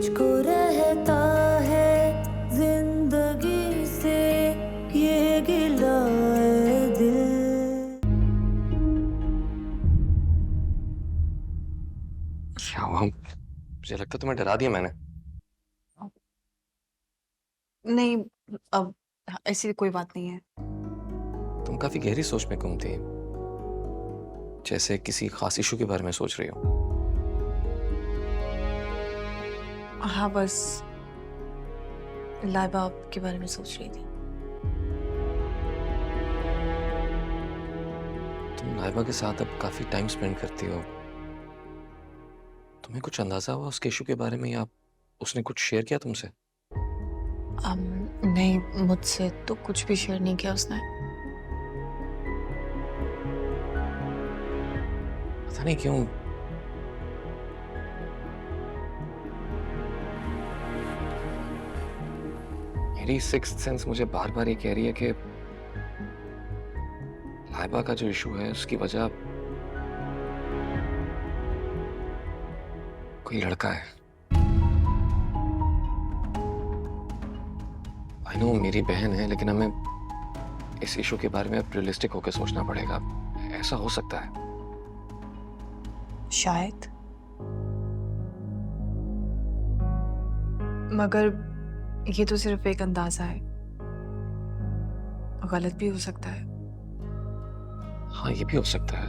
मुझको रहता है जिंदगी से ये गिला है दिल। क्या हुआ? मुझे लगता है तुम्हें डरा दिया मैंने। नहीं, अब ऐसी कोई बात नहीं है। तुम काफी गहरी सोच में गुम थी, जैसे किसी खास इशू के बारे में सोच रही हो। हाँ, बस लाइबा के बारे में सोच रही थी। तुम लाइबा के साथ अब काफी टाइम स्पेंड करती हो। तुम्हें कुछ अंदाजा हुआ उसके इशू के बारे में, या उसने कुछ शेयर किया तुमसे? अम, नहीं, मुझसे तो कुछ भी शेयर नहीं किया उसने। पता नहीं क्यों मेरी सिक्स्थ सेंस मुझे बार बार ये कह रही है कि लाइबा का जो इशू है उसकी वजह कोई लड़का है। आई नो मेरी बहन है, लेकिन हमें इस इशू के बारे में रियलिस्टिक होकर सोचना पड़ेगा। ऐसा हो सकता है। शायद, मगर ये तो सिर्फ एक अंदाजा है, गलत भी हो सकता है। हाँ, ये भी हो सकता है,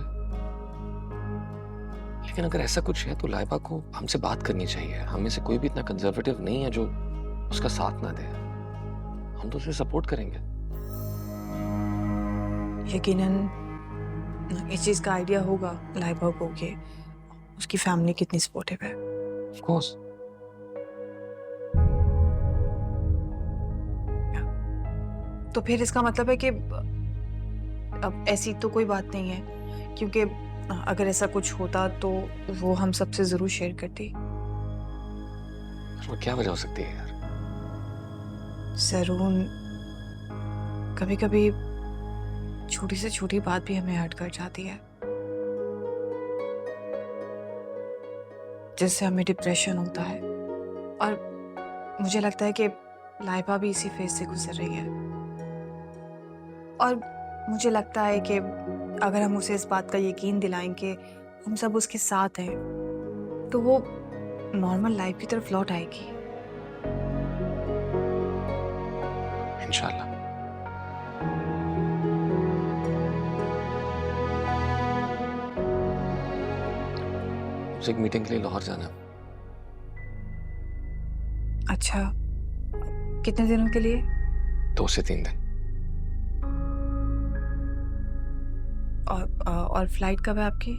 लेकिन अगर ऐसा कुछ है तो लाइबा को हमसे बात करनी चाहिए। हम में से कोई भी इतना कंजर्वेटिव नहीं है जो उसका साथ ना दे। हम तो उसे सपोर्ट करेंगे। यकीनन इस चीज का आइडिया होगा लाइबा को कि उसकी फैमिली कितनी सपोर्टिव है। Of course. तो फिर इसका मतलब है कि अब ऐसी तो कोई बात नहीं है, क्योंकि अगर ऐसा कुछ होता तो वो हम सबसे जरूर शेयर करती। वो क्या वजह हो सकती है यार? जरूर, कभी कभी छोटी से छोटी बात भी हमें हर्ट कर जाती है, जिससे हमें डिप्रेशन होता है। और मुझे लगता है कि लाइबा भी इसी फेज से गुजर रही है। और मुझे लगता है कि अगर हम उसे इस बात का यकीन दिलाएं कि हम सब उसके साथ हैं, तो वो नॉर्मल लाइफ की तरफ लौट आएगी। इंशाल्लाह। मुझे एक मीटिंग के लिए लाहौर जाना है। अच्छा, कितने दिनों के लिए? 2 से 3 दिन। और फ्लाइट कब है आपकी?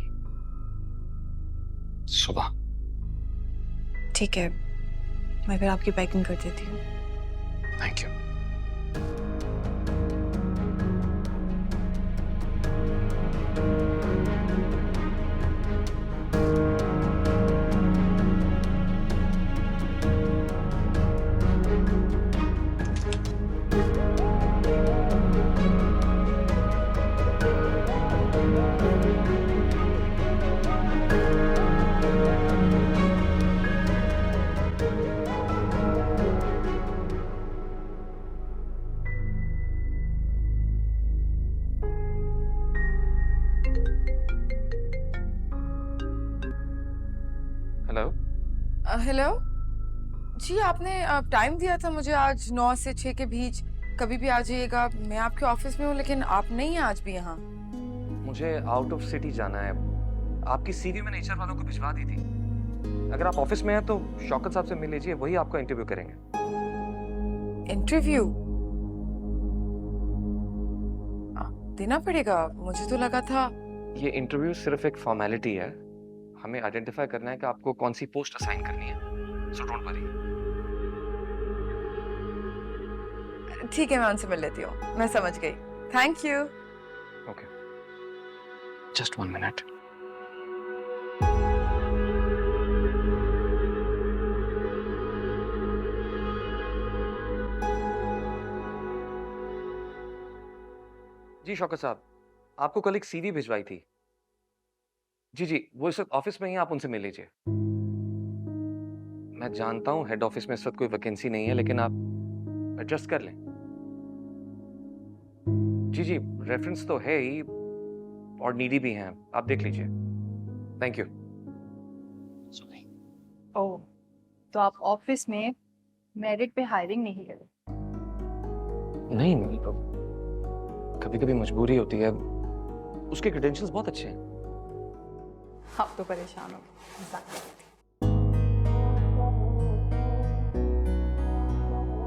सुबह। ठीक है, मैं फिर आपकी पैकिंग कर देती हूँ। Thank you. हेलो। हेलो जी, आपने टाइम दिया था मुझे आज 9 से 6 के बीच। कभी भी आ जाइएगा। मैं आपके ऑफिस में हूँ, लेकिन आप नहीं हैं आज भी यहाँ। मुझे आउट ऑफ सिटी जाना है। आपकी सीवी मैंने एचआर वालों को भिजवा दी थी। अगर आप ऑफिस में हैं तो शौकत साहब से मिल लीजिए, वही आपका इंटरव्यू करेंगे। इंटरव्यू देना पड़ेगा? मुझे तो लगा था। ये इंटरव्यू सिर्फ एक फॉर्मेलिटी है। हमें आइडेंटिफाई करना है कि आपको कौन सी पोस्ट असाइन करनी है। So don't worry. ठीक है, मैं उनसे मिल लेती हूँ। मैं समझ गई। Thank you. Okay, just 1 minute. जी शौकत साहब, आपको कल एक सीवी भिजवाई थी। जी जी, वो इस वक्त ऑफिस में ही, आप उनसे मिल लीजिए। मैं जानता हूँ हेड ऑफिस में इस वक्त कोई वैकेंसी नहीं है, लेकिन आप एडजस्ट कर लें। जी जी, रेफरेंस तो है ही और नीडी भी हैं, आप देख लीजिए। Thank you. ओह, तो आप ऑफिस में मेरिट पे हायरिंग नहीं कर रहे? नहीं, कभी कभी मजबूरी होती है। उसके क्रेडेंशियल्स बहुत अच्छे हैं। आप तो परेशान हो गए। मजाक कर रही थी।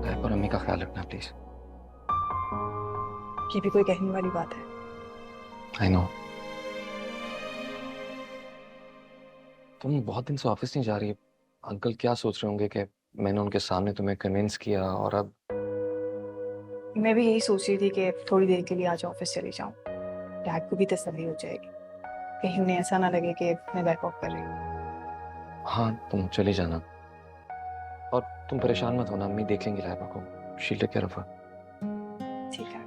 आप और अम्मी का ख्याल रखना प्लीज। ये भी कोई कहने वाली बात है? I know. तुम बहुत दिन से ऑफिस नहीं जा रही। अंकल क्या सोच रहे होंगे कि मैंने उनके सामने तुम्हें कन्विंस किया और अब। मैं भी यही सोच रही थी कि थोड़ी देर के लिए आज ऑफिस चली जाऊं। डैड को भी तसल्ली हो जाएगी, कहीं उन्हें ऐसा ना लगे कि मैं बैक ऑफ कर रही हूँ। हाँ, तुम चली जाना और तुम परेशान मत होना, अम्मी देख लेंगी लाइबा को। शील टेक केयर ऑफ हर। ठीक है,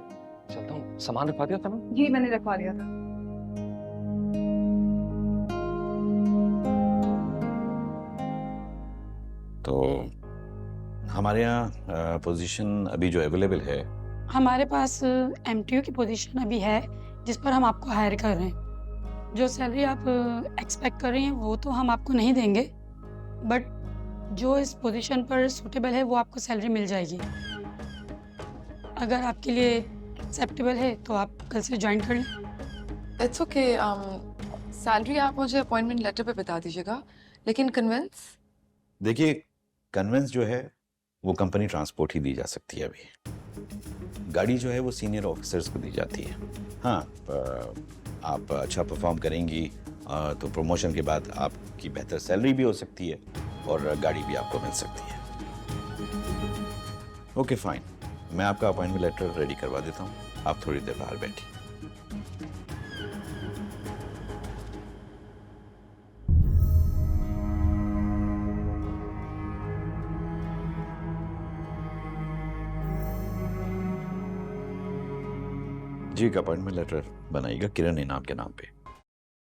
चलता हूँ। सामान रखवा दिया था ना? ये मैंने रखवा लिया था। तो हमारे यहाँ पोजीशन अभी जो अवेलेबल है, हमारे पास एमटीयू की पोजीशन अभी है जिस पर हम आपको हायर कर रहे हैं। जो सैलरी आप एक्सपेक्ट कर रही हैं वो तो हम आपको नहीं देंगे, बट जो इस पोजीशन पर सूटेबल है वो आपको सैलरी मिल जाएगी। अगर आपके लिए एक्सेप्टेबल है तो आप कल से ज्वाइन कर लें। It's okay. सैलरी आप मुझे अपॉइंटमेंट लेटर पे बता दीजिएगा, लेकिन कन्वेंस? देखिए कन्वेंस जो है वो कंपनी ट्रांसपोर्ट ही दी जा सकती है। अभी गाड़ी जो है वो सीनियर ऑफिसर्स को दी जाती है। हाँ, आप अच्छा परफॉर्म करेंगी तो प्रमोशन के बाद आपकी बेहतर सैलरी भी हो सकती है और गाड़ी भी आपको मिल सकती है। ओके फाइन, मैं आपका अपॉइंटमेंट लेटर रेडी करवा देता हूँ। आप थोड़ी देर बाहर बैठिए। जी, एक अपॉइंटमेंट लेटर बनाइएगा किरण इनाम के नाम पे।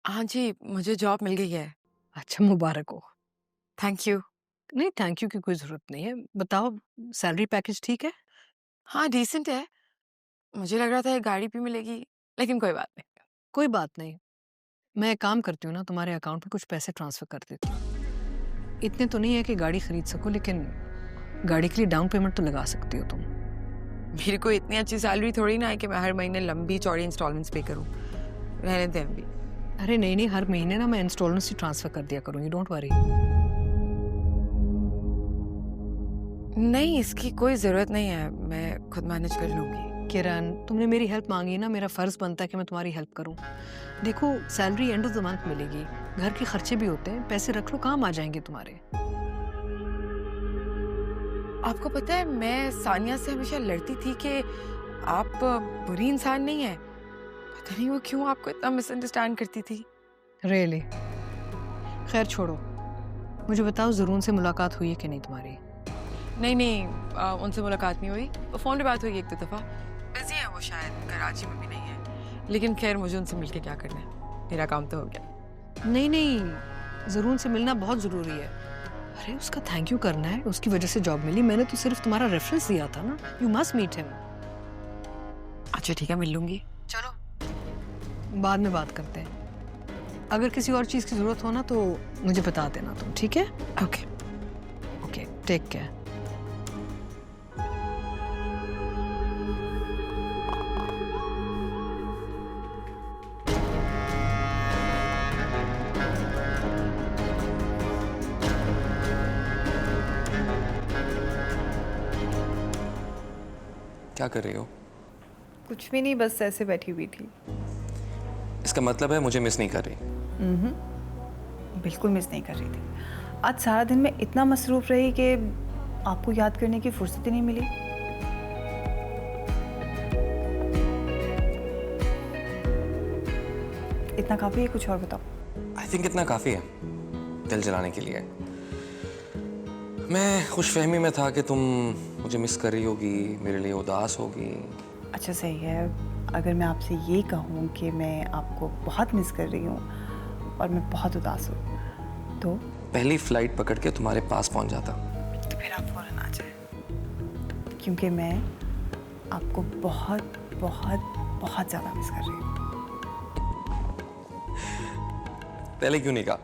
हाँ जी, मुझे जॉब मिल गई है। अच्छा, मुबारक हो। Thank you. नहीं, थैंक यू की कोई ज़रूरत नहीं है। बताओ, सैलरी पैकेज ठीक है? हाँ, डिसेंट है। मुझे लग रहा था एक गाड़ी भी मिलेगी, लेकिन कोई बात नहीं। कोई बात नहीं। मैं एक काम करती हूँ ना, तुम्हारे अकाउंट में कुछ पैसे ट्रांसफ़र कर देती हूँ। इतने तो नहीं है कि गाड़ी खरीद सको, लेकिन गाड़ी के लिए डाउन पेमेंट तो लगा सकती हो तुम। मेरी कोई इतनी अच्छी सैलरी थोड़ी ना है कि मैं हर महीने लंबी चौड़ी इंस्टॉलमेंट्स पे करूँ। रहने दें अभी। अरे नहीं नहीं, हर महीने ना मैं इंस्टॉलमेंट्स ही ट्रांसफ़र कर दिया करूँगी, डोंट वरी। नहीं, इसकी कोई ज़रूरत नहीं है, मैं खुद मैनेज कर लूँगी। किरण, तुमने मेरी हेल्प मांगी ना, मेरा फ़र्ज़ बनता है कि मैं तुम्हारी हेल्प करूँ। देखो, salary end of the month मिलेगी, घर के खर्चे भी होते हैं, पैसे रख लो, काम आ जाएंगे तुम्हारे। आपको पता है, मैं सानिया से हमेशा लड़ती थी कि आप बुरी इंसान नहीं है। पता नहीं वो क्यों आपको इतना मिसअंडरस्टैंड करती थी। रियली? खैर छोड़ो, मुझे बताओ ज़रून से मुलाकात हुई है कि नहीं तुम्हारी? नहीं, उनसे मुलाकात नहीं हुई। फ़ोन पे बात हुई एक दो दफ़ा। बिजी है वो, शायद कराची में भी नहीं है। लेकिन खैर, मुझे उनसे मिलके क्या करना है, मेरा काम तो हो गया। नहीं नहीं, ज़रून से मिलना बहुत ज़रूरी है। अरे उसका थैंक यू करना है, उसकी वजह से जॉब मिली। मैंने तो सिर्फ तुम्हारा रेफरेंस दिया था ना। You must meet him. अच्छा ठीक है, मिल लूँगी। चलो, बाद में बात करते हैं। अगर किसी और चीज़ की ज़रूरत हो ना तो मुझे बता देना तुम, ठीक है? ओके। Okay, take care. क्या कर रही हो? कुछ भी नहीं, बस ऐसे बैठी हुई थी। इसका मतलब है मुझे मिस नहीं कर रही? बिल्कुल मिस नहीं कर रही थी। आज सारा दिन मैं इतना मसरूफ रही कि आपको याद करने की फुर्सत ही नहीं मिली। इतना काफी है, कुछ और बताओ। आई थिंक इतना काफ़ी है दिल जलाने के लिए। मैं खुशफहमी में था कि तुम मुझे मिस कर रही होगी, मेरे लिए उदास होगी। अच्छा सही है, अगर मैं आपसे ये कहूँ कि मैं आपको बहुत मिस कर रही हूँ और मैं बहुत उदास हूँ तो? पहली फ्लाइट पकड़ के तुम्हारे पास पहुंच जाता। तो फिर आप फौरन आ जाए, क्योंकि मैं आपको बहुत बहुत बहुत ज़्यादा मिस कर रही हूँ। पहले क्यों नहीं कहा?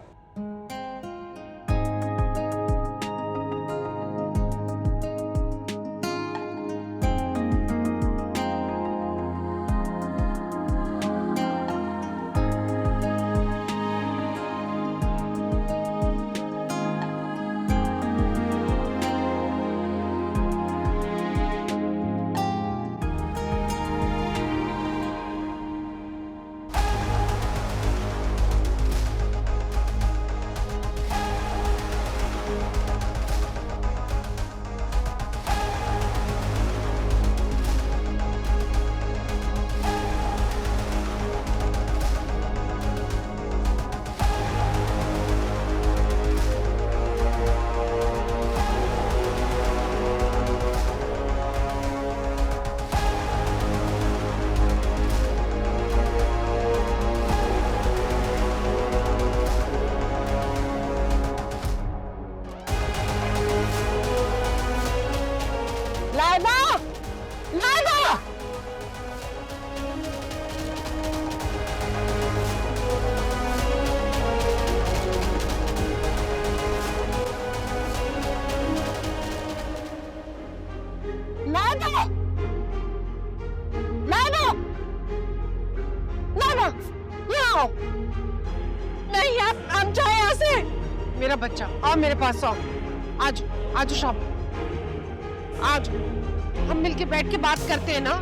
नहीं आप जाए यहाँ से। मेरा बच्चा आओ मेरे पास आओ। आज आज शाम आज हम मिलके बैठ के बात करते हैं ना।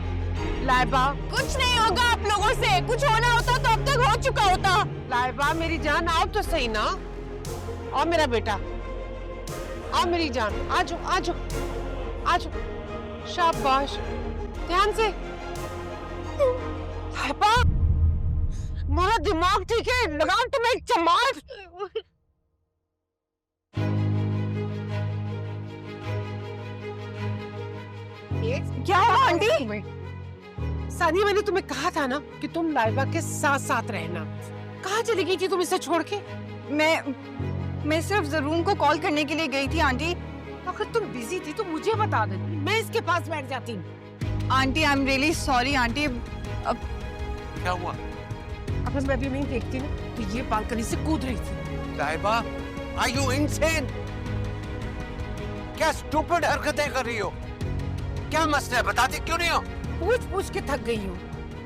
लाइबा कुछ नहीं होगा आप लोगों से, कुछ होना होता तो अब तक हो चुका होता। लाइबा मेरी जान आओ तो सही ना। आओ मेरा बेटा, आओ मेरी जान, आजो आजो आजो। शाबाश, ध्यान से। लाइबा मेरा दिमाग ठीक है, लगाओ तुम्हें एक चमार। क्या हुआ आंटी? सानिया मैंने तुम्हें कहा था ना कि तुम लाइबा के साथ साथ रहना। कहाँ चली गई थी तुम इसे छोड़ के? मैं सिर्फ ज़रून को कॉल करने के लिए गई थी आंटी। अगर तुम बिजी थी तो मुझे बता दे, मैं इसके पास बैठ जाती। Aunty I am really sorry aunty. क्या हुआ? अगर मैं भी नहीं देखती ना तो ये बालकनी से कूद रही थी। साहिबा, आर यू इनसेन? क्या स्टूपिड हरकतें कर रही हो? क्या मसला है, बताती क्यों नहीं हो? पूछ के थक गई हूँ,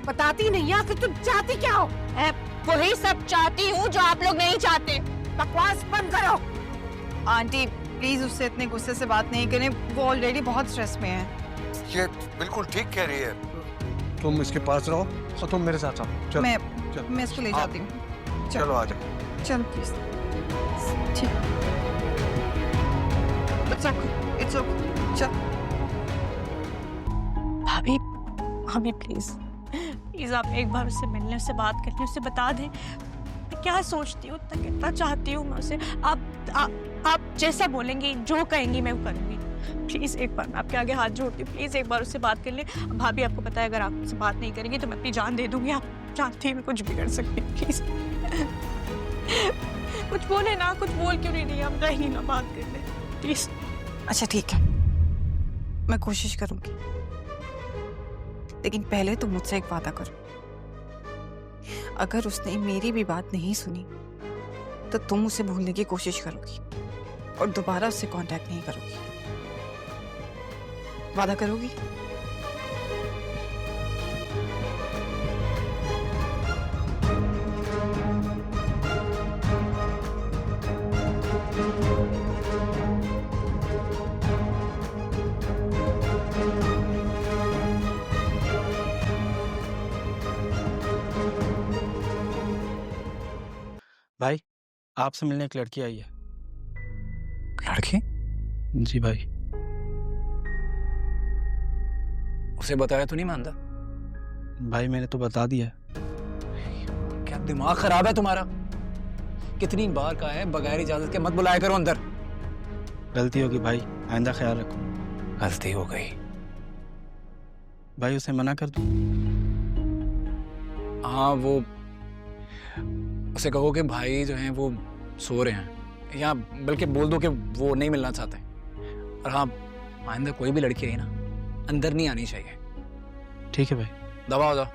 बताती नहीं। आखिर तुम चाहती क्या हो? वही सब चाहती हूँ जो आप लोग नहीं चाहते। बकवास बंद करो। आंटी प्लीज उससे इतने गुस्से से बात नहीं करें, वो ऑलरेडी बहुत स्ट्रेस में है। ये बिल्कुल ठीक कह रही है। तुम इसके पास रहो और तुम मेरे साथ आओ। चलो मैं इसको ले जाती हूँ। चलो आ जाओ। चलो प्लीज। ठीक। It's okay. चल। भाभी भाभी प्लीज प्लीज आप एक बार उससे मिलने, उससे बात करने, उससे बता दें मैं क्या सोचती हूँ, कितना चाहती हूँ मैं उसे। आप जैसा बोलेंगी, जो कहेंगी मैं वो करूँगी। प्लीज एक बार मैं आपके आगे हाथ जोड़ती हूँ, प्लीज एक बार उससे बात कर ले। भाभी आपको पता है अगर आप उससे बात नहीं करेंगी तो मैं अपनी जान दे दूंगी। आप जानती हैं मैं कुछ भी कर सकती हूँ। प्लीज कुछ बोले ना, कुछ बोल क्यों नहीं रही? आप रहेंगी ना बात कर ले प्लीज। अच्छा ठीक है, मैं कोशिश करूंगी, लेकिन पहले तुम मुझसे एक वादा करो। अगर उसने मेरी भी बात नहीं सुनी तो तुम उसे भूलने की कोशिश करोगी और दोबारा उससे कांटेक्ट नहीं करोगी। वादा करोगी? भाई आपसे मिलने एक लड़की आई है। लड़की? जी भाई। उसे बताया तो नहीं मानता? भाई मैंने तो बता दिया। क्या दिमाग खराब है तुम्हारा? कितनी बार कहा है बगैर इजाजत के मत बुलाया करो अंदर। गलती होगी भाई, आइंदा ख्याल रखो। गलती हो गई भाई, उसे मना कर दूं? हाँ, वो उसे कहो कि भाई जो हैं वो सो रहे हैं, या बल्कि बोल दो कि वो नहीं मिलना चाहते। और हाँ, आइंदा कोई भी लड़की है ना, अंदर नहीं आनी चाहिए। ठीक है भाई। दबा हो जाओ।